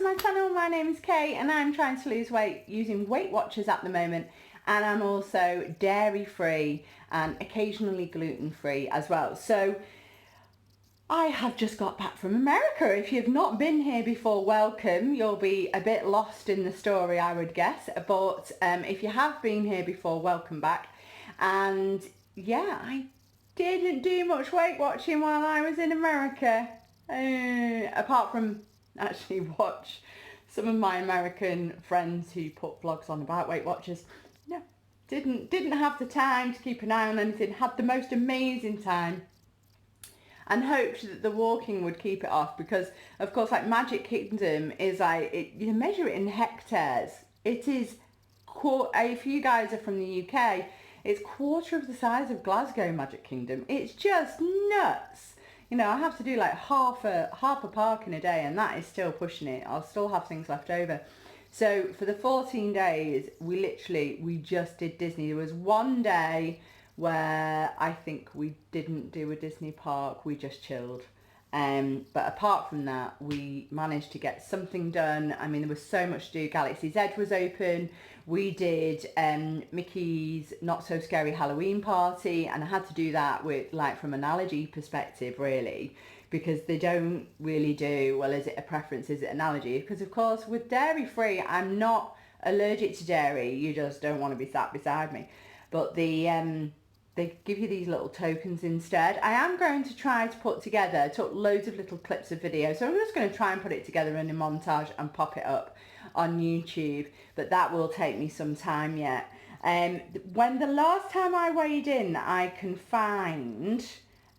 my channel. My name is Kay and I'm trying to lose weight using Weight Watchers at the moment, and I'm also dairy free and occasionally gluten free as well. So I have just got back from America. If you've not been here before, welcome. You'll be a bit lost in the story, I would guess, but if you have been here before, welcome back. And yeah, I didn't do much weight watching while I was in America, apart from actually watch some of my American friends who put vlogs on about Weight Watchers. No, didn't have the time to keep an eye on anything. Had the most amazing time and hoped that the walking would keep it off, because of course, like, Magic Kingdom is like, you measure it in hectares. It is, if you guys are from the UK, it's quarter of the size of Glasgow Magic Kingdom. It's just nuts. You know, I have to do like half a park in a day, and that is still pushing it. I'll still have things left over. So for the 14 days, we just did Disney. There was one day where I think we didn't do a Disney park, we just chilled. But apart from that, we managed to get something done. I mean, there was so much to do. Galaxy's Edge was open. We did Mickey's Not So Scary Halloween Party, and I had to do that with, like, from an allergy perspective, really, because they don't really do, well, is it a preference, is it an allergy? Because of course, with dairy free, I'm not allergic to dairy, you just don't want to be sat beside me. But they give you these little tokens instead. I am going to try to put together, I took loads of little clips of video, so I'm just going to try and put it together in a montage and pop it up on YouTube, but that will take me some time yet. When the last time I weighed in, I can find,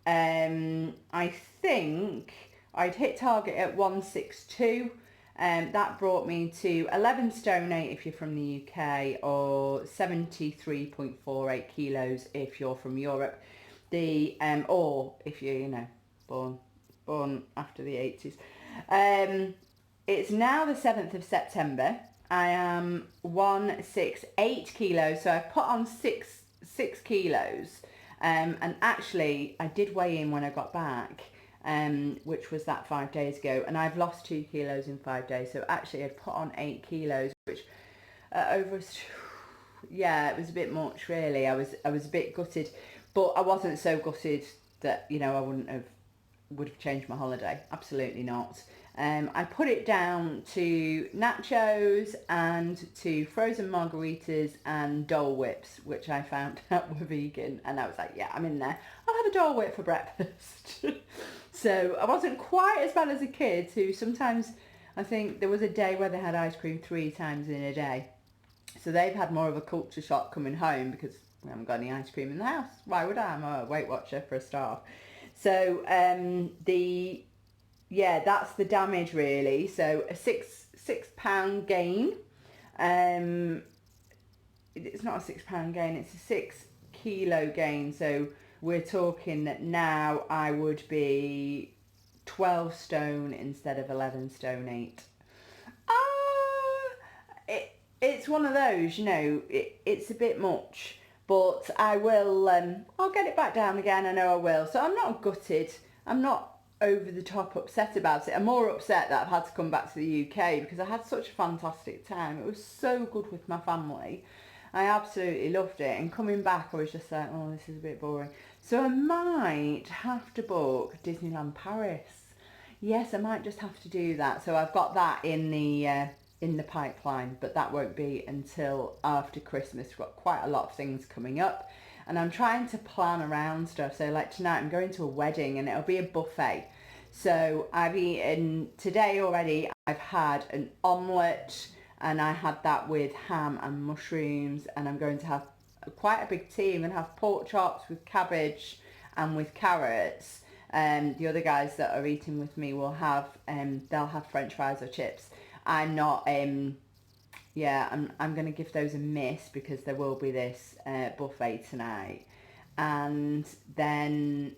I think I'd hit target at 162. That brought me to 11 stone 8 if you're from the UK, or 73.48 kilos if you're from Europe. Or if you're, you know, born after the 80s. It's now the 7th of September. I am 168 kilos, so I've put on six kilos. And actually, I did weigh in when I got back, which was that 5 days ago, and I've lost 2 kilos in 5 days. So actually, I'd put on 8 kilos, which yeah, it was a bit much, really. I was a bit gutted, but I wasn't so gutted that, you know, I would have changed my holiday. Absolutely not. I put it down to nachos and to frozen margaritas and Dole whips, which I found out were vegan, and I was like, yeah, I'm in there. I'll have a Dole whip for breakfast. So I wasn't quite as bad as a kid who sometimes, I think there was a day where they had ice cream 3 times in a day. So they've had more of a culture shock coming home because we haven't got any ice cream in the house. Why would I? I'm a Weight Watcher for a start. So yeah, that's the damage, really. So a six pound gain. It's not a 6 pound gain, it's a 6 kilo gain. So we're talking that now I would be 12 stone instead of 11 stone 8. It's one of those, you know, it's a bit much, but I will, I'll get it back down again, I know I will. So I'm not gutted, I'm not over the top upset about it. I'm more upset that I've had to come back to the UK because I had such a fantastic time. It was so good with my family. I absolutely loved it, and coming back I was just like, oh, this is a bit boring. So I might have to book Disneyland Paris. Yes, I might just have to do that. So I've got that in the pipeline, but that won't be until after Christmas. We've got quite a lot of things coming up, and I'm trying to plan around stuff. So like tonight I'm going to a wedding and it'll be a buffet. So I've eaten today already. I've had an omelette, and I had that with ham and mushrooms, and I'm going to have quite a big tea. I'm going to have pork chops with cabbage and with carrots. The other guys that are eating with me will have, they'll have French fries or chips. I'm not, yeah, I'm going to give those a miss because there will be this buffet tonight. And then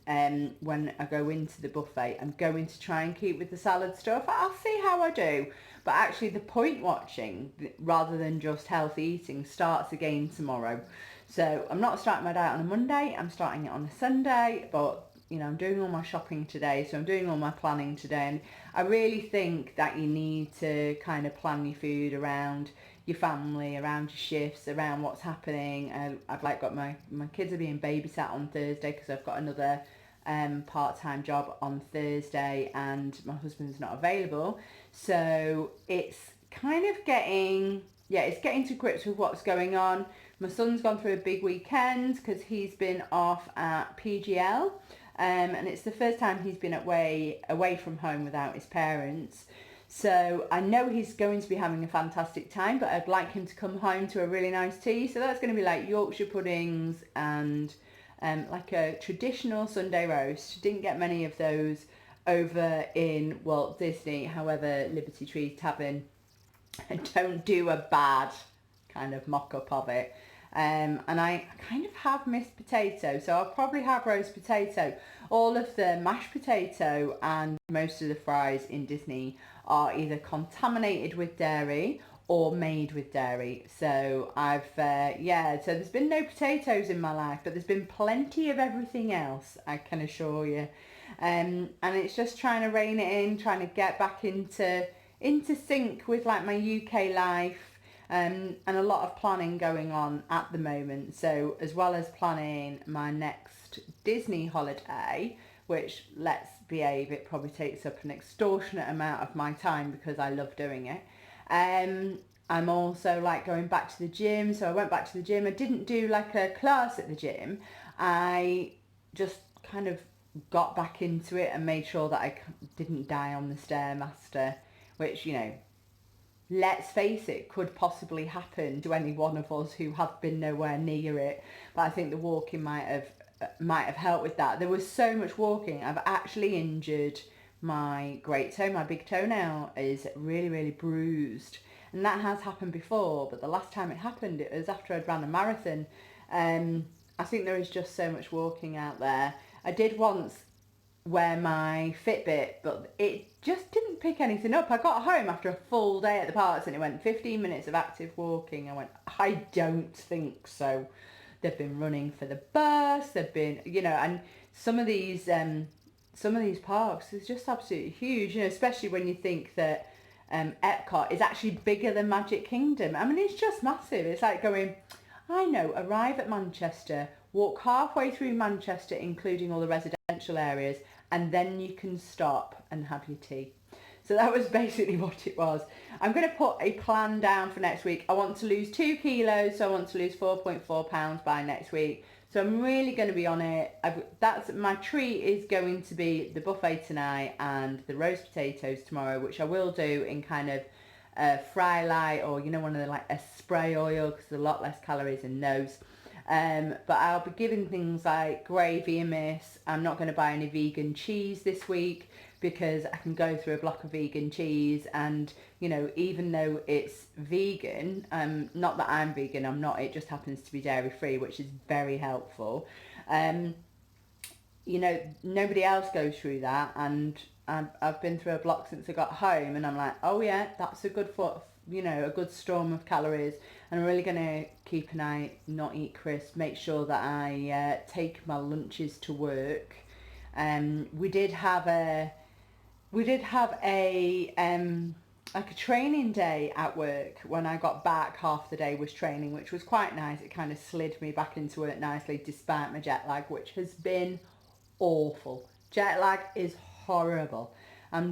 when I go into the buffet, I'm going to try and keep with the salad stuff. I'll see how I do. But actually the point watching, rather than just healthy eating, starts again tomorrow. So I'm not starting my diet on a Monday, I'm starting it on a Sunday, but I'm doing all my shopping today, so I'm doing all my planning today, and I really think that you need to kind of plan your food around your family, around your shifts, around what's happening. I've like got my kids are being babysat on Thursday because I've got another part-time job on Thursday and my husband's not available, so it's kind of getting to grips with what's going on. My son's gone through a big weekend because he's been off at PGL, and it's the first time he's been away from home without his parents. So I know he's going to be having a fantastic time, but I'd like him to come home to a really nice tea. So that's going to be like Yorkshire puddings and like a traditional Sunday roast. Didn't get many of those over in Walt Disney. However, Liberty Tree Tavern don't do a bad kind of mock-up of it. And I kind of have missed potato, so I'll probably have roast potato. All of the mashed potato and most of the fries in Disney are either contaminated with dairy or made with dairy. So so there's been no potatoes in my life, but there's been plenty of everything else, I can assure you. And it's just trying to rein it in, trying to get back into sync with like my UK life. And a lot of planning going on at the moment. So as well as planning my next Disney holiday, which, let's behave, it probably takes up an extortionate amount of my time because I love doing it. I'm also like going back to the gym. So I went back to the gym. I didn't do like a class at the gym. I just kind of got back into it and made sure that I didn't die on the Stairmaster, which, let's face it, could possibly happen to any one of us who have been nowhere near it. But I think the walking might have helped with that. There was so much walking. I've actually injured my great toe. My big toenail is really, really bruised. And that has happened before, but the last time it happened, it was after I'd ran a marathon. I think there is just so much walking out there. I did once wear my Fitbit, but it just didn't pick anything up. I got home after a full day at the parks and it went 15 minutes of active walking. I went, I don't think so. They've been running for the bus. They've been, and some of these parks is just absolutely huge. Especially when you think that Epcot is actually bigger than Magic Kingdom. I mean, it's just massive. It's like going, arrive at Manchester, walk halfway through Manchester, including all the residential areas, and then you can stop and have your tea. So that was basically what it was. I'm going to put a plan down for next week. I want to lose 2 kilos, so I want to lose 4.4 pounds by next week. So I'm really going to be on it. That's my treat is going to be the buffet tonight and the roast potatoes tomorrow, which I will do in kind of fry light or one of the like a spray oil because there's a lot less calories in those. But I'll be giving things like gravy a miss. I'm not going to buy any vegan cheese this week because I can go through a block of vegan cheese and, even though it's vegan, not that I'm vegan, I'm not, it just happens to be dairy free, which is very helpful. Nobody else goes through that, and I've been through a block since I got home and I'm like, oh yeah, that's a good a good storm of calories. And I'm really going to keep an eye, not eat crisps, make sure that I take my lunches to work. We did have a like a training day at work. When I got back, half the day was training, which was quite nice. It kind of slid me back into work nicely despite my jet lag, which has been awful. Jet lag is horrible. I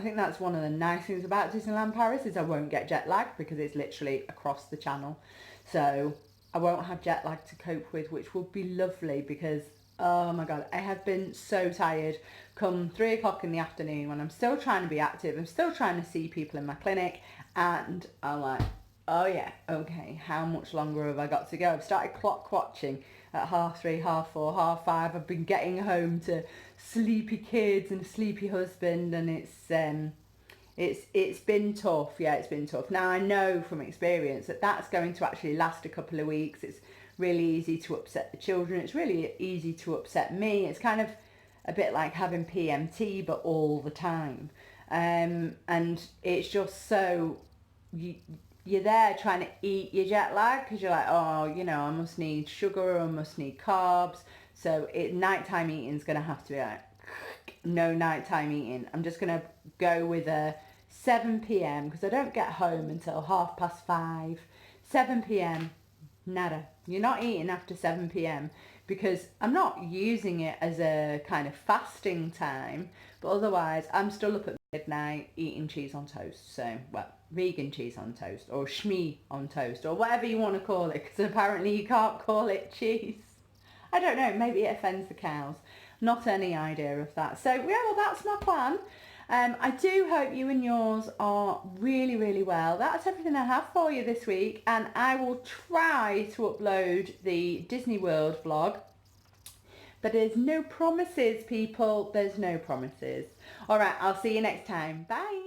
think that's one of the nice things about Disneyland Paris is I won't get jet lag because it's literally across the channel. So I won't have jet lag to cope with, which will be lovely because, oh my God, I have been so tired come 3 o'clock in the afternoon when I'm still trying to be active. I'm still trying to see people in my clinic and I'm like, oh yeah, okay, how much longer have I got to go? I've started clock watching at 3:30, 4:30, 5:30. I've been getting home to sleepy kids and a sleepy husband, and it's been tough. Yeah, it's been tough. Now I know from experience that that's going to actually last a couple of weeks. It's really easy to upset the children. It's really easy to upset me. It's kind of a bit like having PMT, but all the time. And it's just so you're there trying to eat your jet lag because you're like, oh, I must need sugar or I must need carbs. So nighttime eating is going to have to be like, no nighttime eating. I'm just going to go with a 7 p.m. because I don't get home until 5:30. 7 p.m. nada. You're not eating after 7 p.m. because I'm not using it as a kind of fasting time, but otherwise I'm still up at midnight eating cheese on toast. So, well, vegan cheese on toast or shmee on toast or whatever you want to call it, because apparently you can't call it cheese. I don't know, maybe it offends the cows. Not any idea of that. So, yeah, well, that's my plan. I do hope you and yours are really, really well. That's everything I have for you this week, and I will try to upload the Disney World vlog. But there's no promises, people. There's no promises. All right, I'll see you next time. Bye.